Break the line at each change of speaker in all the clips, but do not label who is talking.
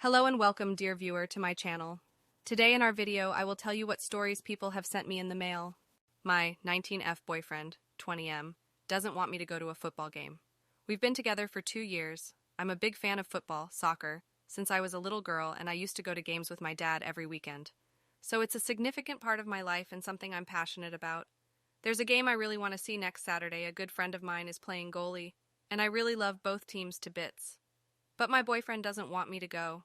Hello and welcome, dear viewer, to my channel. Today in our video, I will tell you what stories people have sent me in the mail. My 19F boyfriend, 20M, doesn't want me to go to a football game. We've been together for 2 years. I'm a big fan of football, soccer, since I was a little girl and I used to go to games with my dad every weekend. So it's a significant part of my life and something I'm passionate about. There's a game I really want to see next Saturday. A good friend of mine is playing goalie, and I really love both teams to bits. But my boyfriend doesn't want me to go.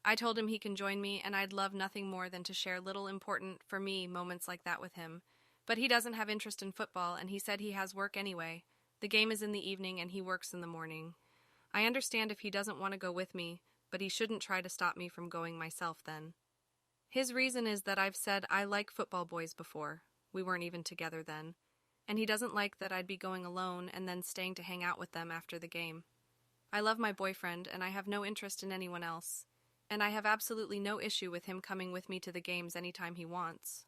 I told him he can join me, and I'd love nothing more than to share little important, for me, moments like that with him. But he doesn't have interest in football, and he said he has work anyway. The game is in the evening, and he works in the morning. I understand if he doesn't want to go with me, but he shouldn't try to stop me from going myself then. His reason is that I've said I like football boys before. We weren't even together then. And he doesn't like that I'd be going alone and then staying to hang out with them after the game. I love my boyfriend, and I have no interest in anyone else. And I have absolutely no issue with him coming with me to the games anytime he wants.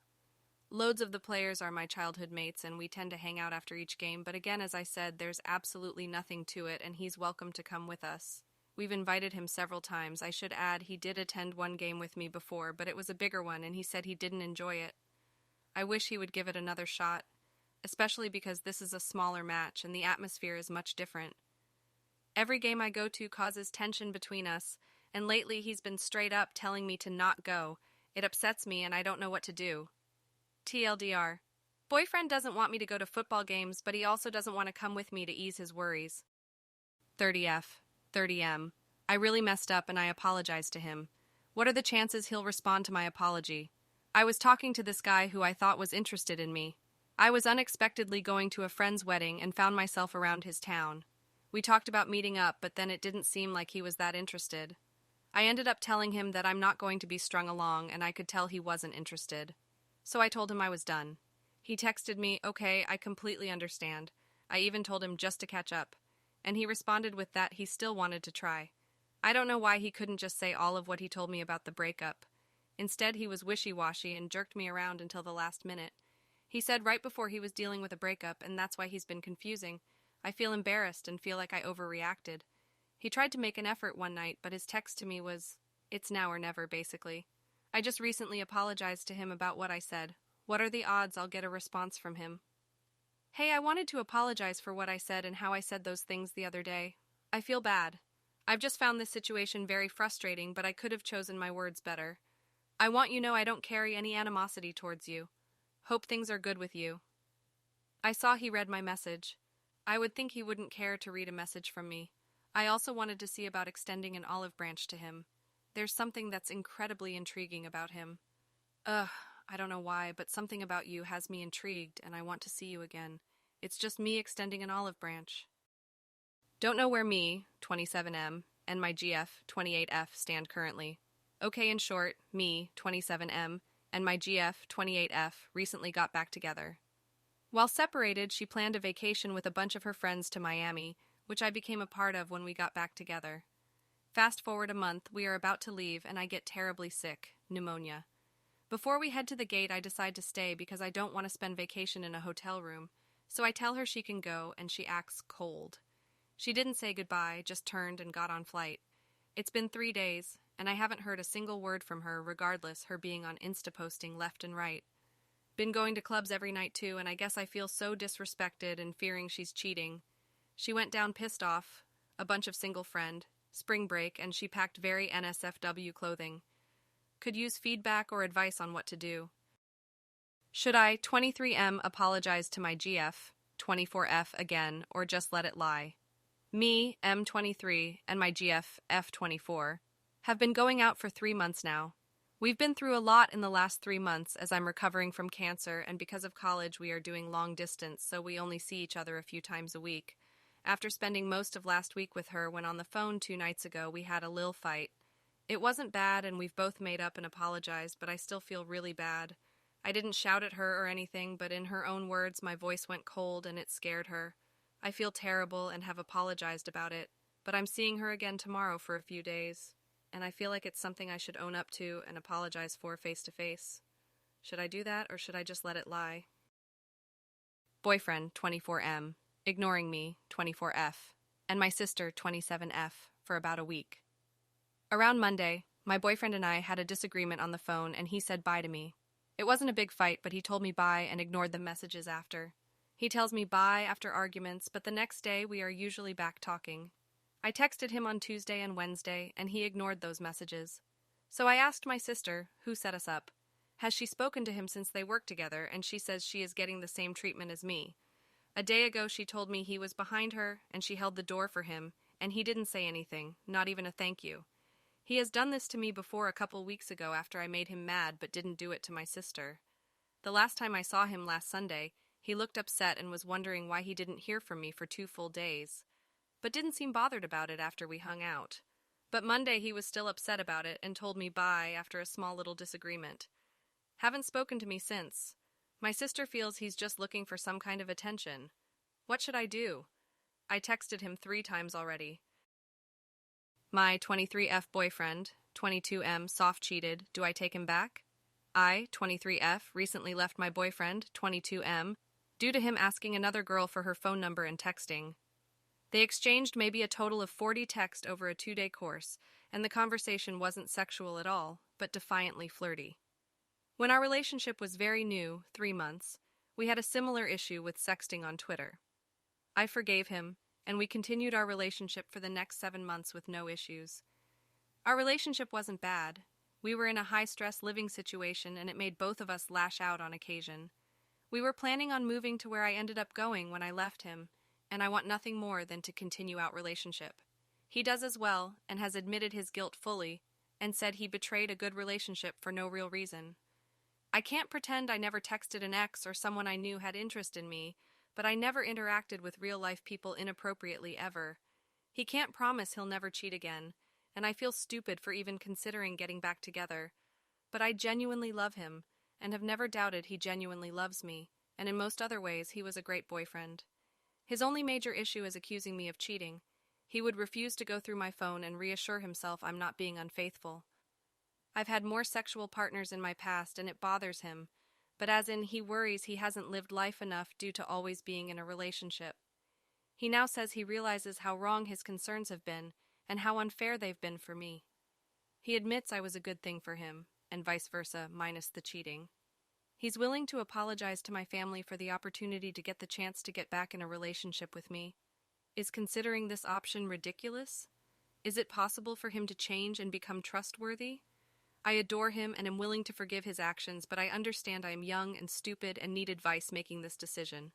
Loads of the players are my childhood mates, and we tend to hang out after each game, but again, as I said, there's absolutely nothing to it, and he's welcome to come with us. We've invited him several times. I should add, he did attend one game with me before, but it was a bigger one, and he said he didn't enjoy it. I wish he would give it another shot, especially because this is a smaller match, and the atmosphere is much different. Every game I go to causes tension between us, and lately he's been straight up telling me to not go. It upsets me and I don't know what to do. TLDR. Boyfriend doesn't want me to go to football games, but he also doesn't want to come with me to ease his worries. 30F. 30M. I really messed up and I apologize to him. What are the chances he'll respond to my apology? I was talking to this guy who I thought was interested in me. I was unexpectedly going to a friend's wedding and found myself around his town. We talked about meeting up, but then it didn't seem like he was that interested. I ended up telling him that I'm not going to be strung along, and I could tell he wasn't interested. So I told him I was done. He texted me, "Okay, I completely understand." I even told him just to catch up. And he responded with that he still wanted to try. I don't know why he couldn't just say all of what he told me about the breakup. Instead, he was wishy-washy and jerked me around until the last minute. He said right before he was dealing with a breakup, and that's why he's been confusing. I feel embarrassed and feel like I overreacted. He tried to make an effort one night, but his text to me was, "It's now or never," basically. I just recently apologized to him about what I said. What are the odds I'll get a response from him? Hey, I wanted to apologize for what I said and how I said those things the other day. I feel bad. I've just found this situation very frustrating, but I could have chosen my words better. I want you to know I don't carry any animosity towards you. Hope things are good with you. I saw he read my message. I would think he wouldn't care to read a message from me. I also wanted to see about extending an olive branch to him. There's something that's incredibly intriguing about him. I don't know why, but something about you has me intrigued and I want to see you again. It's just me extending an olive branch. Don't know where me, 27M, and my GF, 28F, stand currently. Okay, in short, me, 27M, and my GF, 28F, recently got back together. While separated, she planned a vacation with a bunch of her friends to Miami, which I became a part of when we got back together. Fast forward a month, we are about to leave, and I get terribly sick, pneumonia. Before we head to the gate, I decide to stay because I don't want to spend vacation in a hotel room, so I tell her she can go, and she acts cold. She didn't say goodbye, just turned and got on flight. It's been 3 days, and I haven't heard a single word from her, regardless her being on Insta posting left and right. Been going to clubs every night too, and I guess I feel so disrespected and fearing she's cheating. She went down pissed off, a bunch of single friend, spring break, and she packed very NSFW clothing. Could use feedback or advice on what to do. Should I, 23M, apologize to my GF, 24F again, or just let it lie? Me, M23, and my GF, F24, have been going out for 3 months now. We've been through a lot in the last 3 months as I'm recovering from cancer, and because of college we are doing long distance, so we only see each other a few times a week. After spending most of last week with her, when on the phone 2 nights ago we had a lil fight. It wasn't bad and we've both made up and apologized, but I still feel really bad. I didn't shout at her or anything, but in her own words my voice went cold and it scared her. I feel terrible and have apologized about it, but I'm seeing her again tomorrow for a few days, and I feel like it's something I should own up to and apologize for face to face. Should I do that or should I just let it lie? Boyfriend, 24M. Ignoring me, 24F, and my sister, 27F, for about a week. Around Monday, my boyfriend and I had a disagreement on the phone and he said bye to me. It wasn't a big fight, but he told me bye and ignored the messages after. He tells me bye after arguments, but the next day we are usually back talking. I texted him on Tuesday and Wednesday, and he ignored those messages. So I asked my sister, who set us up, has she spoken to him since they work together, and she says she is getting the same treatment as me. A day ago she told me he was behind her, and she held the door for him, and he didn't say anything, not even a thank you. He has done this to me before a couple weeks ago after I made him mad but didn't do it to my sister. The last time I saw him last Sunday, he looked upset and was wondering why he didn't hear from me for 2 full days, but didn't seem bothered about it after we hung out. But Monday he was still upset about it and told me bye after a small little disagreement. Haven't spoken to me since. My sister feels he's just looking for some kind of attention. What should I do? I texted him 3 times already. My 23F boyfriend, 22M, soft cheated. Do I take him back? I, 23F, recently left my boyfriend, 22M, due to him asking another girl for her phone number and texting. They exchanged maybe a total of 40 texts over a 2-day course, and the conversation wasn't sexual at all, but defiantly flirty. When our relationship was very new, 3 months, we had a similar issue with sexting on Twitter. I forgave him, and we continued our relationship for the next 7 months with no issues. Our relationship wasn't bad. We were in a high-stress living situation, and it made both of us lash out on occasion. We were planning on moving to where I ended up going when I left him, and I want nothing more than to continue our relationship. He does as well, and has admitted his guilt fully, and said he betrayed a good relationship for no real reason. I can't pretend I never texted an ex or someone I knew had interest in me, but I never interacted with real-life people inappropriately ever. He can't promise he'll never cheat again, and I feel stupid for even considering getting back together. But I genuinely love him, and have never doubted he genuinely loves me, and in most other ways he was a great boyfriend. His only major issue is accusing me of cheating. He would refuse to go through my phone and reassure himself I'm not being unfaithful. I've had more sexual partners in my past, and it bothers him, but as in he worries he hasn't lived life enough due to always being in a relationship. He now says he realizes how wrong his concerns have been, and how unfair they've been for me. He admits I was a good thing for him, and vice versa, minus the cheating. He's willing to apologize to my family for the opportunity to get the chance to get back in a relationship with me. Is considering this option ridiculous? Is it possible for him to change and become trustworthy? I adore him and am willing to forgive his actions, but I understand I am young and stupid and need advice making this decision.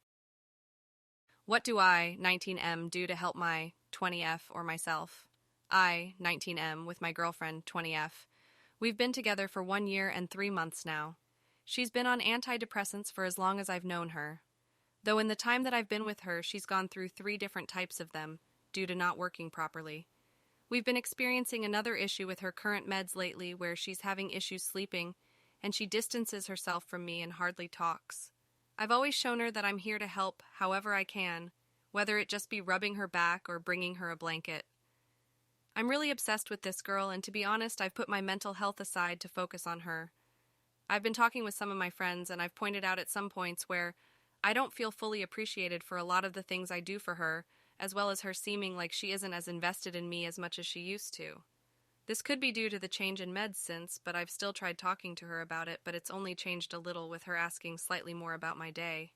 What do I, 19M, do to help my 20F or myself? I, 19M, with my girlfriend, 20F. We've been together for 1 year and 3 months now. She's been on antidepressants for as long as I've known her. Though in the time that I've been with her, she's gone through 3 different types of them, due to not working properly. We've been experiencing another issue with her current meds lately where she's having issues sleeping, and she distances herself from me and hardly talks. I've always shown her that I'm here to help however I can, whether it just be rubbing her back or bringing her a blanket. I'm really obsessed with this girl, and to be honest, I've put my mental health aside to focus on her. I've been talking with some of my friends, and I've pointed out at some points where I don't feel fully appreciated for a lot of the things I do for her, as well as her seeming like she isn't as invested in me as much as she used to. This could be due to the change in meds since, but I've still tried talking to her about it, but it's only changed a little with her asking slightly more about my day.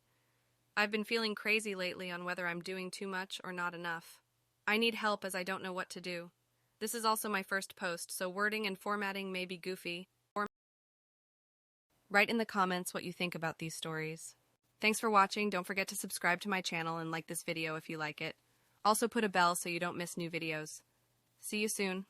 I've been feeling crazy lately on whether I'm doing too much or not enough. I need help as I don't know what to do. This is also my first post, so wording and formatting may be goofy. Write in the comments what you think about these stories. Thanks for watching. Don't forget to subscribe to my channel and like this video if you like it. Also put a bell so you don't miss new videos. See you soon.